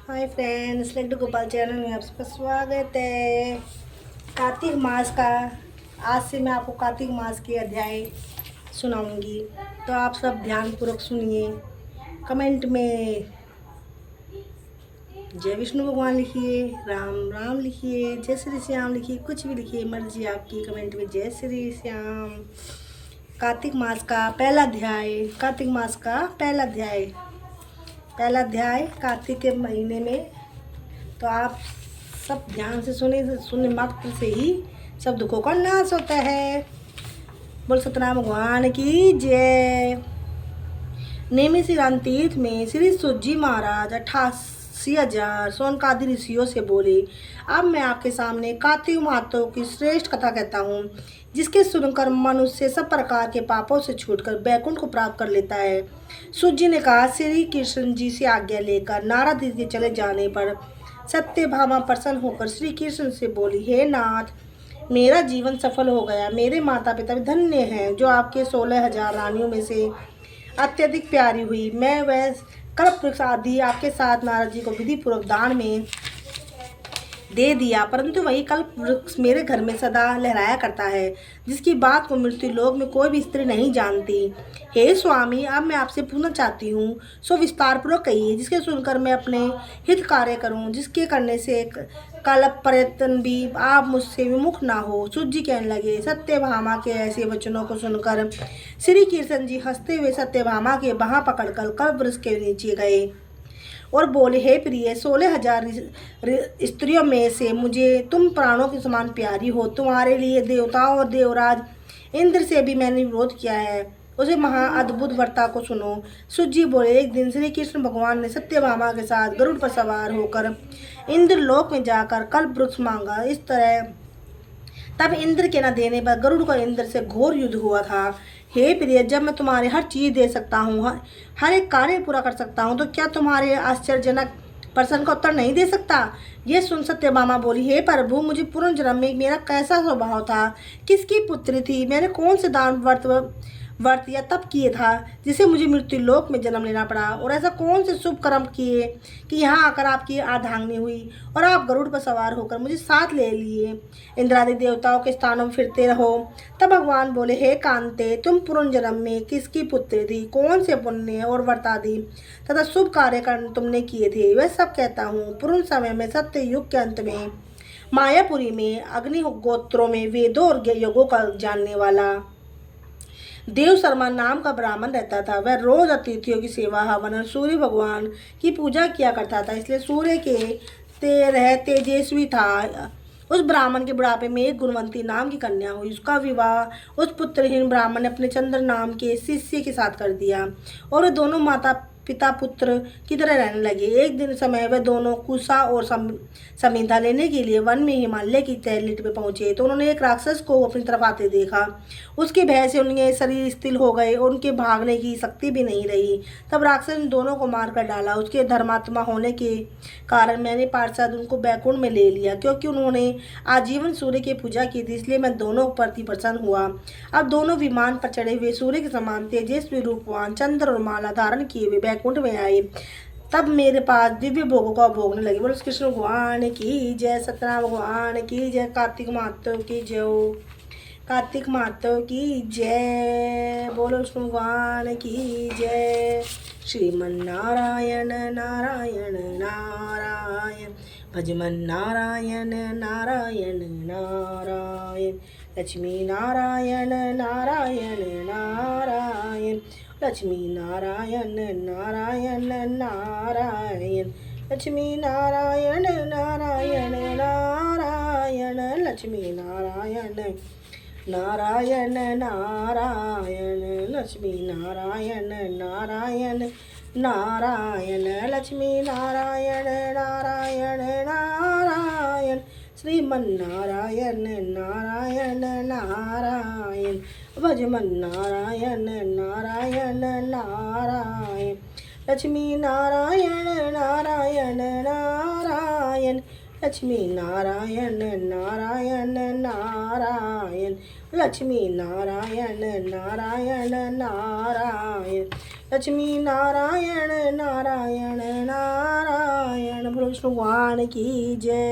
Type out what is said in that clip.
Hi friends, select Gopal channel में आप सबका स्वागत है। कार्तिक मास का आज से मैं आपको कार्तिक मास के अध्याय सुनाऊंगी, तो आप सब ध्यानपूर्वक सुनिए। कमेंट में जय विष्णु भगवान लिखिए, राम राम लिखिए, जय श्री श्याम लिखिए, कुछ भी लिखिए, मर्जी आपकी। कमेंट में जय श्री श्याम। कार्तिक मास का पहला अध्याय। कार्तिक मास का पहला अध्याय कार्तिक के महीने में। तो आप सब ध्यान से सुने मात्र से ही सब दुखों का नाश होता है। बोल सतनाम भगवान की जय। नेमिषारण्य तीर्थ में श्री सूतजी महाराज 88,000 सोनकादि ऋषियों से बोले, अब मैं आपके सामने कार्तिक महात्मों की श्रेष्ठ कथा कहता हूँ, जिसके सुनकर मनुष्य सब प्रकार के पापों से छूटकर बैकुंठ को प्राप्त कर लेता है। सूत जी ने कहा, श्री कृष्ण जी से आज्ञा लेकर नारद जी के चले जाने पर सत्यभामा प्रसन्न होकर श्री कृष्ण से बोली, हे नाथ, मेरा जीवन सफल हो गया। मेरे माता पिता भी धन्य हैं, जो आपके 16,000 रानियों में से अत्यधिक प्यारी हुई। मैं वह कल्प वृक्ष आदि आपके साथ नारद जी को विधि पूर्वक दान में दे दिया, परंतु वही कल्प वृक्ष मेरे घर में सदा लहराया करता है, जिसकी बात को मृत्यु लोक में कोई भी स्त्री नहीं जानती। हे स्वामी, अब मैं आपसे पूछना चाहती हूँ, सो विस्तार पूर्वक कहिए, जिसके सुनकर मैं अपने हित कार्य करूँ, जिसके करने से कल्प पर्यंत भी आप मुझसे विमुख ना हो। सूत जी कहने लगे, सत्यभामा के ऐसे वचनों को सुनकर श्री कृष्ण जी हंसते हुए सत्यभामा के बाँह पकड़कर कल्प वृक्ष के नीचे गए और बोले, हे प्रिय, 16,000 स्त्रियों में से मुझे तुम प्राणों के समान प्यारी हो। तुम्हारे लिए देवताओं और देवराज इंद्र से भी मैंने विरोध किया है। उसे महा अद्भुत वार्ता को सुनो। सूत जी बोले, एक दिन श्री कृष्ण भगवान ने सत्यभामा के साथ गरुड़ पर सवार होकर इंद्र लोक में जाकर कल्प वृक्ष मांगा। इस तरह तब इंद्र के न देने पर गरुड़ का इंद्र से घोर युद्ध हुआ था। हे प्रिय, जब मैं तुम्हारे हर चीज दे सकता हूँ, हर एक कार्य पूरा कर सकता हूँ, तो क्या तुम्हारे आश्चर्यजनक प्रश्न का उत्तर नहीं दे सकता? ये सुन सत्यभामा बोली, हे प्रभु, मुझे पूर्व जन्म में मेरा कैसा स्वभाव था, किसकी पुत्री थी, मैंने कौन से दान व्रत या तप किए था जिसे मुझे मृत्यु लोक में जन्म लेना पड़ा, और ऐसा कौन से शुभ कर्म किए कि यहाँ आकर आपकी अर्धांगिनी हुई और आप गरुड़ पर सवार होकर मुझे साथ ले लिए, इंद्रादि देवताओं के स्थानों में फिरते रहो। तब भगवान बोले, हे कांते, तुम पूर्व जन्म में किसकी पुत्री थी, कौन से पुण्य और व्रतादि तथा शुभ कार्य तुमने किए थे, वह सब कहता हूँ। पूर्व समय में सत्य युग के अंत में मायापुरी में अग्निहोत्रों में वेदों और यज्ञों का जानने वाला देव शर्मा नाम का ब्राह्मण रहता था। वह रोज अतिथियों की सेवा, हवन और सूर्य भगवान की पूजा किया करता था, इसलिए सूर्य के तेजस्वी था। उस ब्राह्मण के बुढ़ापे में एक गुणवंती नाम की कन्या हुई। उसका विवाह उस पुत्रहीन ब्राह्मण ने अपने चंद्र नाम के शिष्य के साथ कर दिया और वे दोनों माता पिता पुत्र की तरह रहने लगे। एक दिन समय वह दोनों कुशा और समिधा लेने के लिए वन में हिमालय की तलहटी पे पहुंचे, तो उन्होंने एक राक्षस को अपनी तरफ आते देखा। उसके भय से उनके शरीर स्थिर हो गए और उनके भागने की शक्ति भी नहीं रही। तब राक्षस ने दोनों को मार कर डाला। उसके धर्मात्मा होने के कारण मैंने पार्षद उनको बैकुंठ में ले लिया, क्योंकि उन्होंने आजीवन सूर्य की पूजा की थी, इसलिए मैं दोनों प्रति प्रसन्न हुआ। अब दोनों विमान पर चढ़े हुए सूर्य के समान तेजस्वी रूपवान चंद्र और माला धारण किए हुए बैकुंठ में आए। तब मेरे पास दिव्य भोगों का भोगने लगे। बोलो कृष्ण भगवान की जय, सत्यनारायण भगवान की जय, कार्तिक महात्म की जय, कार्तिक महात्म की जय, बोलो विष्णु भगवान की जय। श्रीमन नारायण नारायण नारायण, भजमन नारायण नारायण नारायण, लक्ष्मी नारायण नारायण नारायण, लक्ष्मी नारायण नारायण नारायण, लक्ष्मी नारायण नारायण नारायण, लक्ष्मी नारायण नारायण नारायण, लक्ष्मी नारायण नारायण नारायण, लक्ष्मी नारायण नारायण नारायण, श्रीमन नारायण नारायण नारायण, भजमन नारायण नारायण नारायण, लक्ष्मी नारायण नारायण नारायण, लक्ष्मी नारायण नारायण नारायण, लक्ष्मी नारायण नारायण नारायण, लक्ष्मी नारायण नारायण नारायण। विष्णु भगवान की जय।